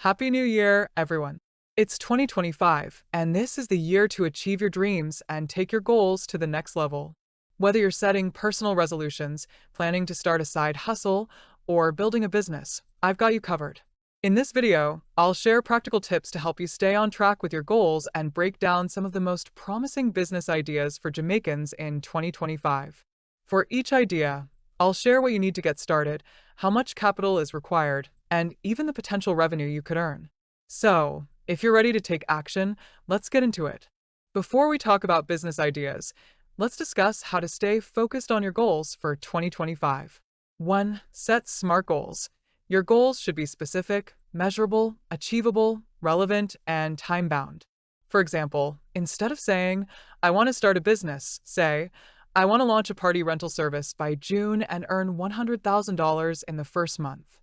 Happy New Year, everyone. It's 2025, and this is the year to achieve your dreams and take your goals to the next level. Whether you're setting personal resolutions, planning to start a side hustle, or building a business, I've got you covered. In this video, I'll share practical tips to help you stay on track with your goals and break down some of the most promising business ideas for Jamaicans in 2025. For each idea, I'll share what you need to get started, how much capital is required, and even the potential revenue you could earn. So, if you're ready to take action, let's get into it. Before we talk about business ideas, let's discuss how to stay focused on your goals for 2025. 1. Set SMART goals. Your goals should be specific, measurable, achievable, relevant, and time-bound. For example, instead of saying, "I want to start a business," say, "I want to launch a party rental service by June and earn $100,000 in the first month."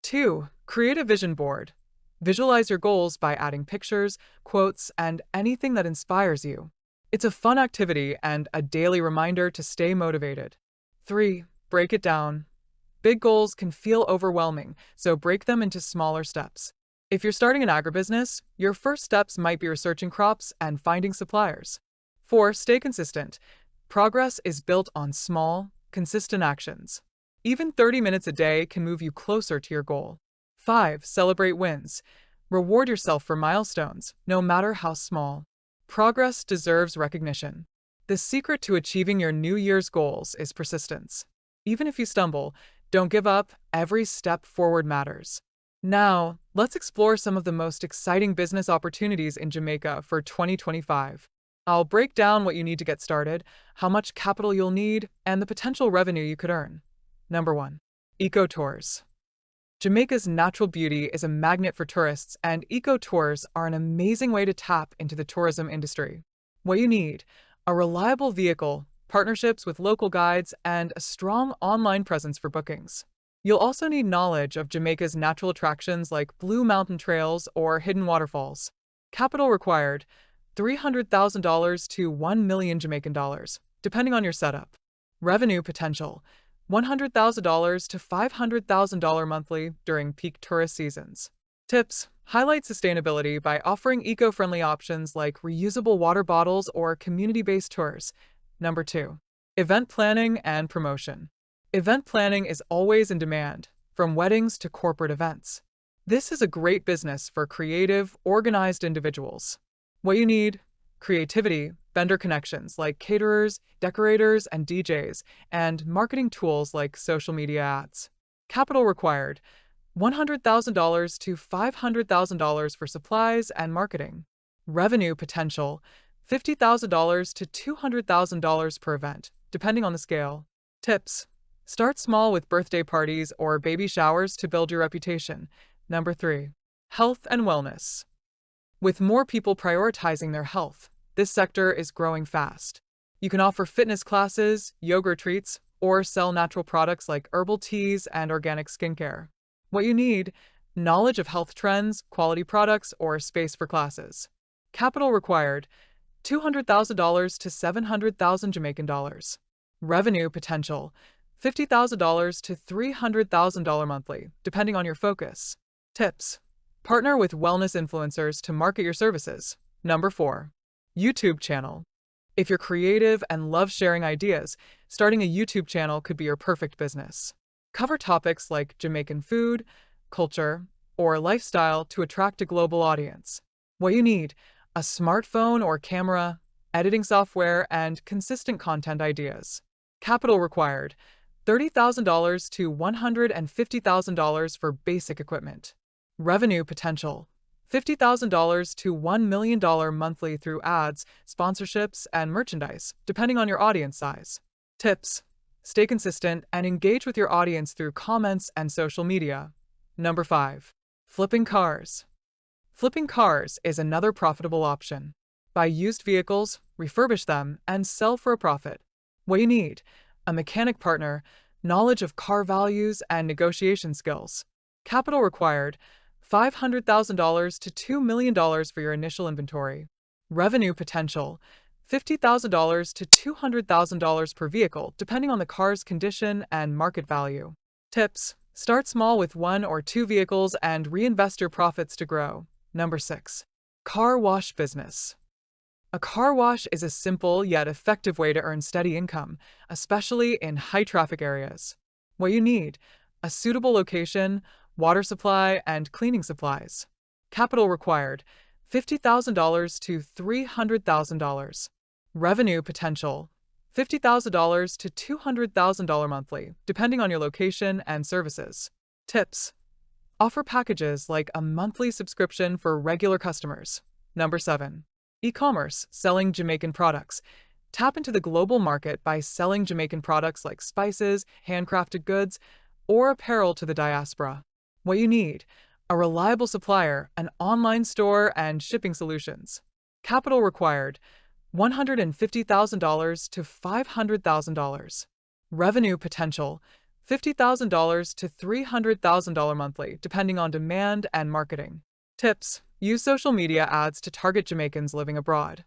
2. Create a vision board. Visualize your goals by adding pictures, quotes, and anything that inspires you. It's a fun activity and a daily reminder to stay motivated. 3. Break it down. Big goals can feel overwhelming, so break them into smaller steps. If you're starting an agribusiness, your first steps might be researching crops and finding suppliers. 4. Stay consistent. Progress is built on small, consistent actions. Even 30 minutes a day can move you closer to your goal. 5. Celebrate wins. Reward yourself for milestones, no matter how small. Progress deserves recognition. The secret to achieving your New Year's goals is persistence. Even if you stumble, don't give up. Every step forward matters. Now, let's explore some of the most exciting business opportunities in Jamaica for 2025. I'll break down what you need to get started, how much capital you'll need, and the potential revenue you could earn. Number 1. Ecotours. Jamaica's natural beauty is a magnet for tourists, and eco-tours are an amazing way to tap into the tourism industry. What you need: a reliable vehicle, partnerships with local guides, and a strong online presence for bookings. You'll also need knowledge of Jamaica's natural attractions like Blue Mountain trails or hidden waterfalls. Capital required: $300,000 to 1 million Jamaican dollars, depending on your setup. Revenue potential: $100,000 to $500,000 monthly during peak tourist seasons. Tips: highlight sustainability by offering eco-friendly options like reusable water bottles or community-based tours. Number 2. Event planning and promotion. Event planning is always in demand, from weddings to corporate events. This is a great business for creative, organized individuals. What you need: creativity, vendor connections like caterers, decorators, and DJs, and marketing tools like social media ads. Capital required: $100,000 to $500,000 for supplies and marketing. Revenue potential: $50,000 to $200,000 per event, depending on the scale. Tips: start small with birthday parties or baby showers to build your reputation. Number 3. Health and wellness. With more people prioritizing their health, this sector is growing fast. You can offer fitness classes, yoga retreats, or sell natural products like herbal teas and organic skincare. What you need: knowledge of health trends, quality products, or space for classes. Capital required: $200,000 to $700,000 Jamaican dollars. Revenue potential: $50,000 to $300,000 monthly, depending on your focus. Tips: partner with wellness influencers to market your services. Number 4. YouTube channel. If you're creative and love sharing ideas, starting a YouTube channel could be your perfect business. Cover topics like Jamaican food, culture, or lifestyle to attract a global audience. What you need: a smartphone or camera, editing software, and consistent content ideas. Capital required: $30,000 to $150,000 for basic equipment. Revenue potential: $50,000 to $1 million monthly through ads, sponsorships, and merchandise, depending on your audience size. Tips: stay consistent and engage with your audience through comments and social media. Number 5. Flipping cars. Flipping cars is another profitable option. Buy used vehicles, refurbish them, and sell for a profit. What you need: a mechanic partner, knowledge of car values, and negotiation skills. Capital required: $500,000 to $2 million for your initial inventory. Revenue potential: $50,000 to $200,000 per vehicle, depending on the car's condition and market value. Tips: Start small with 1 or 2 vehicles and reinvest your profits to grow. Number 6. Car wash business. A car wash is a simple yet effective way to earn steady income, especially in high-traffic areas. What you need: a suitable location, water supply, and cleaning supplies. Capital required: $50,000 to $300,000. Revenue potential: $50,000 to $200,000 monthly, depending on your location and services. Tips: offer packages like a monthly subscription for regular customers. Number 7. E-commerce, selling Jamaican products. Tap into the global market by selling Jamaican products like spices, handcrafted goods, or apparel to the diaspora. What you need: a reliable supplier, an online store, and shipping solutions. Capital required: $150,000 to $500,000. Revenue potential: $50,000 to $300,000 monthly, depending on demand and marketing. Tips: use social media ads to target Jamaicans living abroad.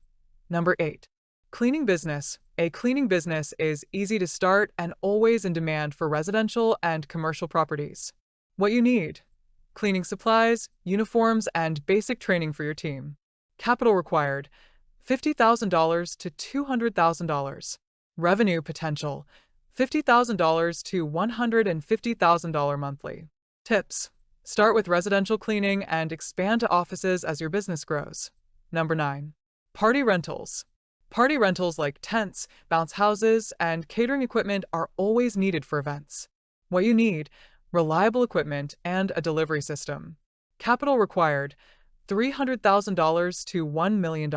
Number 8. Cleaning business. A cleaning business is easy to start and always in demand for residential and commercial properties. What you need: cleaning supplies, uniforms, and basic training for your team. Capital required: $50,000 to $200,000. Revenue potential: $50,000 to $150,000 monthly. Tips: start with residential cleaning and expand to offices as your business grows. Number 9. Party rentals. Party rentals like tents, bounce houses, and catering equipment are always needed for events. What you need: reliable equipment and a delivery system. Capital required: $300,000 to $1 million.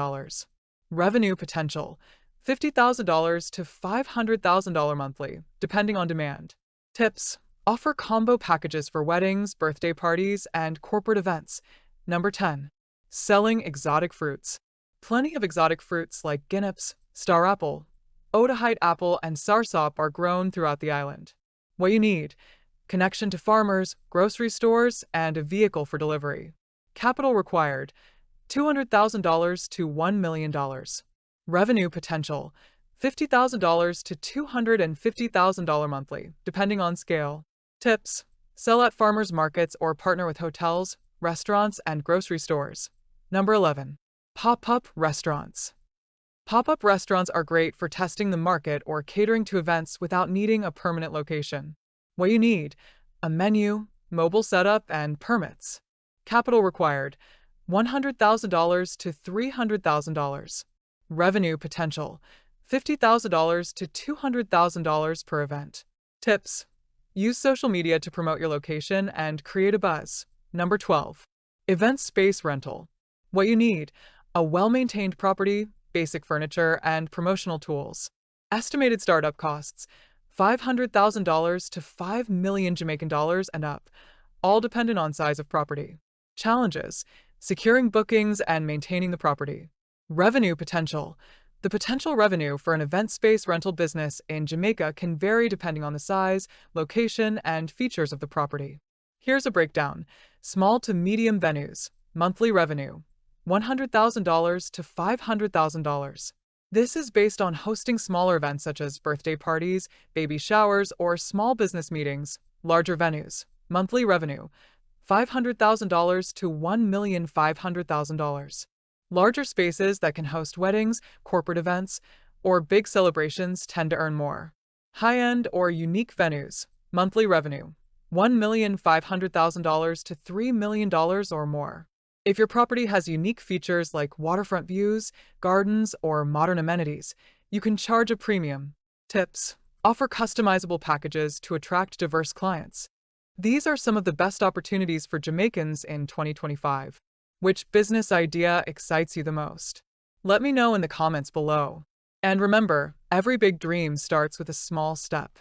Revenue potential: $50,000 to $500,000 monthly, depending on demand. Tips: offer combo packages for weddings, birthday parties, and corporate events. Number 10. Selling exotic fruits. Plenty of exotic fruits like guineps, star apple, Otaheite apple, and sarsop are grown throughout the island. What you need: connection to farmers, grocery stores, and a vehicle for delivery. Capital required: $200,000 to $1 million. Revenue potential: $50,000 to $250,000 monthly, depending on scale. Tips: sell at farmers markets or partner with hotels, restaurants, and grocery stores. Number 11. Pop-up restaurants. Pop-up restaurants are great for testing the market or catering to events without needing a permanent location. What you need: a menu, mobile setup, and permits. Capital required: $100,000 to $300,000. Revenue potential: $50,000 to $200,000 per event. Tips: use social media to promote your location and create a buzz. Number 12. Event space rental. What you need: a well-maintained property, basic furniture, and promotional tools. Estimated startup costs: $500,000 to $5 million Jamaican dollars and up, all dependent on size of property. Challenges: securing bookings and maintaining the property. Revenue potential. The potential revenue for an event space rental business in Jamaica can vary depending on the size, location, and features of the property. Here's a breakdown. Small to medium venues. Monthly revenue: $100,000 to $500,000. This is based on hosting smaller events such as birthday parties, baby showers, or small business meetings. Larger venues. Monthly revenue: $500,000 to $1,500,000. Larger spaces that can host weddings, corporate events, or big celebrations tend to earn more. High-end or unique venues. Monthly revenue: $1,500,000 to $3 million or more. If your property has unique features like waterfront views, gardens, or modern amenities, you can charge a premium. Tips: offer customizable packages to attract diverse clients. These are some of the best opportunities for Jamaicans in 2025. Which business idea excites you the most? Let me know in the comments below. And remember, every big dream starts with a small step.